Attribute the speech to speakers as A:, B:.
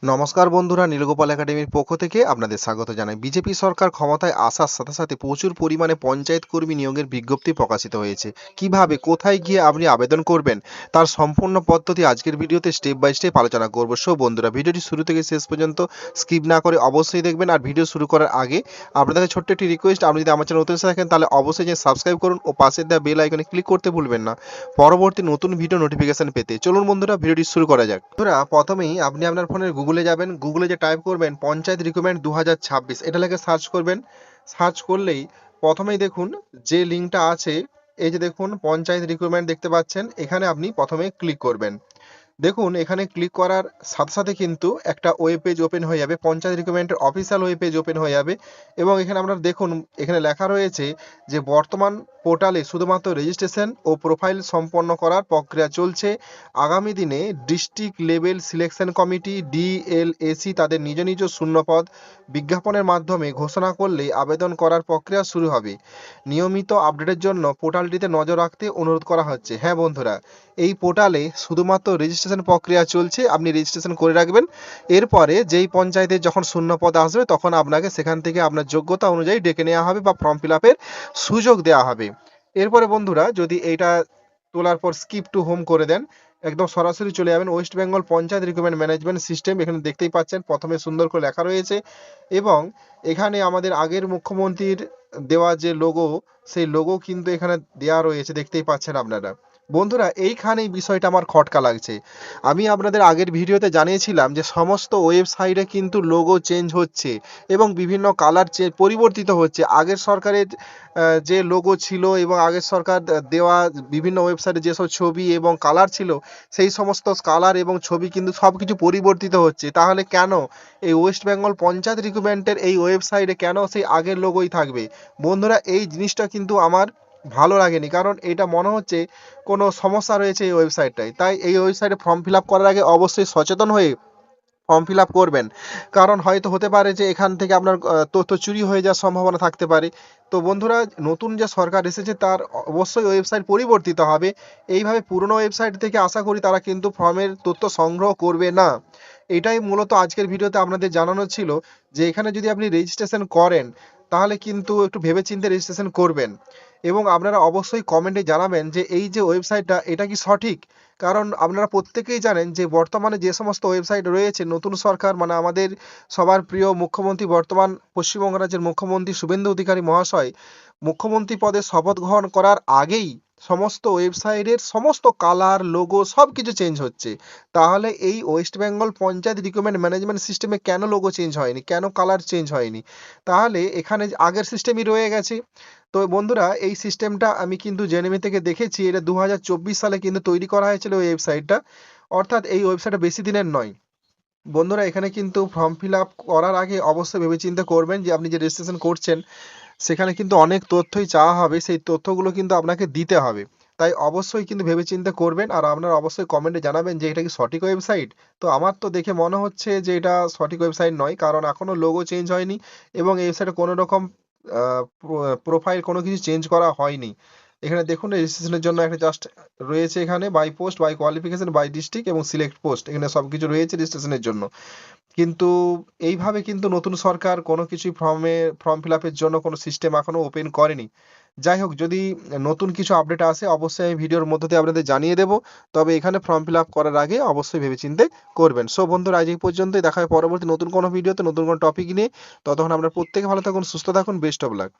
A: নমস্কার বন্ধুরা, নীলগোপাল একাডেমির পক্ষ থেকে আপনাদের স্বাগত জানাই। বিজেপি সরকার ক্ষমতায় আসার সাথে সাথে প্রচুর পরিমাণে পঞ্চায়েত কর্মী নিয়োগের বিজ্ঞপ্তি প্রকাশিত হয়েছে। কিভাবে, কোথায় গিয়ে আপনি আবেদন করবেন, তার সম্পূর্ণ পদ্ধতি আজকের ভিডিওতে স্টেপ বাই স্টেপ আলোচনা করব। সো বন্ধুরা, ভিডিওটি শুরু থেকে শেষ পর্যন্ত স্কিপ না করে অবশ্যই দেখবেন। আর ভিডিও শুরু করার আগে আপনাদের কাছে ছোট্ট একটি রিকোয়েস্ট, আপনি যদি আমার চ্যানেল নতুন এসে থাকেন তাহলে অবশ্যই যে সাবস্ক্রাইব করুন ও পাশে দেওয়া বেল আইকনে ক্লিক করতে ভুলবেন না পরবর্তী নতুন ভিডিও নোটিফিকেশন পেতে। চলুন বন্ধুরা, ভিডিওটি শুরু করা যাক। বন্ধুরা, প্রথমেই আপনি আপনার ফোনের গুগলে যাবেন। গুগলে যে টাইপ করবেন পঞ্চায়েত রিক্রুটমেন্ট 2026, এটা লিখে সার্চ করবেন। সার্চ করলেই প্রথমেই দেখুন যে লিঙ্কটা আছে, এই যে দেখুন পঞ্চায়েত রিক্রুটমেন্ট দেখতে পাচ্ছেন, এখানে আপনি প্রথমে ক্লিক করবেন। দেখুন এখানে ক্লিক করার সাথে সাথে কিন্তু একটা ওয়েব পেজ ওপেন হয়ে যাবে, পঞ্চায়েত রিক্রুটমেন্টের অফিসিয়াল ওয়েব পেজ ওপেন হয়ে যাবে। এবং এখানে আপনারা দেখুন, এখানে লেখা রয়েছে যে বর্তমান পোর্টালে শুধুমাত্র রেজিস্ট্রেশন ও প্রোফাইল সম্পন্ন করার প্রক্রিয়া চলছে। আগামী দিনে ডিস্ট্রিক্ট লেভেল সিলেকশন কমিটি ডিএলএসি তাদের নিজ নিজ শূন্যপদ বিজ্ঞাপনের মাধ্যমে ঘোষণা করলে আবেদন করার প্রক্রিয়া শুরু হবে। নিয়মিত আপডেটের জন্য পোর্টালটিতে নজর রাখতে অনুরোধ করা হচ্ছে। হ্যাঁ বন্ধুরা, এই পোর্টালে শুধুমাত্র রেজিস্ট্রেশন প্রক্রিয়া চলছে, আপনি রেজিস্ট্রেশন করে রাখবেন। এরপরে যেই পঞ্চায়েতে যখন শূন্য পদ আসবে তখন আপনাকে সেখান থেকে আপনার যোগ্যতা অনুযায়ী ডেকে নেওয়া হবে বা ফর্ম ফিল আপের সুযোগ দেওয়া হবে। এরপরে বন্ধুরা, যদি এইটা তোলার পর স্কিপ টু হোম করে দেন, একদম সরাসরি চলে যাবেন West Bengal panchayat recruitment management system. এখানে দেখতেই পাচ্ছেন প্রথমে সুন্দর করে লেখা রয়েছে এবং এখানে আমাদের আগের মুখ্যমন্ত্রীর দেওয়া যে লোগো, সেই লোগো কিন্তু এখানে দেওয়া রয়েছে, দেখতেই পাচ্ছেন আপনারা। বন্ধুরা, এইখানেই বিষয়টা আমার খটকা লাগছে। আমি আপনাদের আগের ভিডিওতে জানিয়েছিলাম যে সমস্ত ওয়েবসাইটে কিন্তু লোগো চেঞ্জ হচ্ছে এবং বিভিন্ন কালার পরিবর্তিত হচ্ছে। আগের সরকারের যে লোগো ছিল এবং আগের সরকার দেওয়া বিভিন্ন ওয়েবসাইটে যেসব ছবি এবং কালার ছিল, সেই সমস্ত কালার এবং ছবি কিন্তু সব কিছু পরিবর্তিত হচ্ছে। তাহলে কেন এই ওয়েস্ট বেঙ্গল পঞ্চায়েত রিক্রুটমেন্টের এই ওয়েবসাইটে কেন সেই আগের লোগোই থাকবে? বন্ধুরা, এই জিনিসটা কিন্তু আমার ভালো লাগেনি, কারণ এটা মনে হচ্ছে কোনো সমস্যা রয়েছে এই ওয়েবসাইটটায়। তাই এই ওয়েবসাইটে ফর্ম ফিল আপ করার আগে অবশ্যই সচেতন হয়ে ফর্ম ফিল আপ করবেন। কারণ হয়তো হতে পারে যে এখান থেকে আপনার তথ্য চুরি হয়ে যাওয়ার সম্ভাবনা থাকতে পারে। তো বন্ধুরা, নতুন যে সরকার এসেছে তার অবশ্যই ওয়েবসাইট পরিবর্তিত হবে। এইভাবে পুরনো ওয়েবসাইট থেকে আশা করি তারা কিন্তু ফর্মের তথ্য সংগ্রহ করবে না। এটাই মূলত আজকের ভিডিওতে আপনাদের জানানো ছিল, যে এখানে যদি আপনি রেজিস্ট্রেশন করেন তাহলে কিন্তু একটু ভেবেচিন্তে রেজিস্ট্রেশন করবেন। এবং আপনারা অবশ্যই কমেন্টে জানাবেন যে এই যে ওয়েবসাইটটা, এটা কি সঠিক। কারণ আপনারা প্রত্যেকেই জানেন যে বর্তমানে যে সমস্ত ওয়েবসাইট রয়েছে, নতুন সরকার মানে আমাদের সবার প্রিয় মুখ্যমন্ত্রী, বর্তমান পশ্চিমবঙ্গ রাজ্যের মুখ্যমন্ত্রী শুভেন্দু অধিকারী মহাশয় মুখ্যমন্ত্রী পদে শপথ গ্রহণ করার আগেই সমস্ত ওয়েবসাইটের সমস্ত কালার, লোগো সব কিছু চেঞ্জ হচ্ছে। তাহলে এই West Bengal panchayat recruitment management সিস্টেমে কেন লোগো চেঞ্জ হয়নি, কেন কালার চেঞ্জ হয়নি? তাহলে এখানে আগের সিস্টেমই রয়ে গেছে। তো বন্ধুরা, এই সিস্টেমটা আমি কিন্তু জেনেমি থেকে দেখেছি, এটা 2024 সালে কিন্তু তৈরি করা হয়েছিল এই ওয়েবসাইটটা। অর্থাৎ এই ওয়েবসাইটটা বেশি দিনের নয়। বন্ধুরা, এখানে কিন্তু ফর্ম ফিল আপ করার আগে অবশ্যই ভেবেচিন্তে করবেন যে আপনি যে রেজিস্ট্রেশন করছেন সেখানে কিন্তু অনেক তথ্যই চাওয়া হবে, সেই তথ্যগুলো কিন্তু আপনাকে দিতে হবে। তাই অবশ্যই কিন্তু ভেবেচিন্তে করবেন। আর আপনারা অবশ্যই কমেন্টে জানাবেন যে এটা কি সঠিক ওয়েবসাইট। তো আমার তো দেখে মনে হচ্ছে যে এটা সঠিক ওয়েবসাইট নয়, কারণ এখনো লোগো চেঞ্জ হয়নি এবং এই ওয়েবসাইটে কোনো রকম প্রোফাইল কোনো কিছু চেঞ্জ করা হয়নি। এখানে দেখুন রেজিস্ট্রেশনের জন্য একটা জাস্ট রয়েছে, এখানে by post, by qualification, by district এবং সিলেক্ট পোস্ট, এখানে সব কিছু রয়েছে রেজিস্ট্রেশনের জন্য। কিন্তু এইভাবে কিন্তু নতুন সরকার কোনো কিছুই ফর্ম ফিল আপের জন্য কোনো সিস্টেম এখনো ওপেন করেনি। যাই হোক, যদি নতুন কিছু আপডেট আসে অবশ্যই আমি ভিডিওর মধ্য দিয়ে আপনাদের জানিয়ে দেবো। তবে এখানে ফর্ম ফিল আপ করার আগে অবশ্যই ভেবেচিন্তে করবেন। সো বন্ধুরা, আজ এই পর্যন্তই। দেখা হয় পরবর্তী নতুন কোনো ভিডিওতে নতুন কোনো টপিক নিয়ে। ততক্ষণ আপনারা প্রত্যেকে ভালো থাকুন, সুস্থ থাকুন। Best of luck.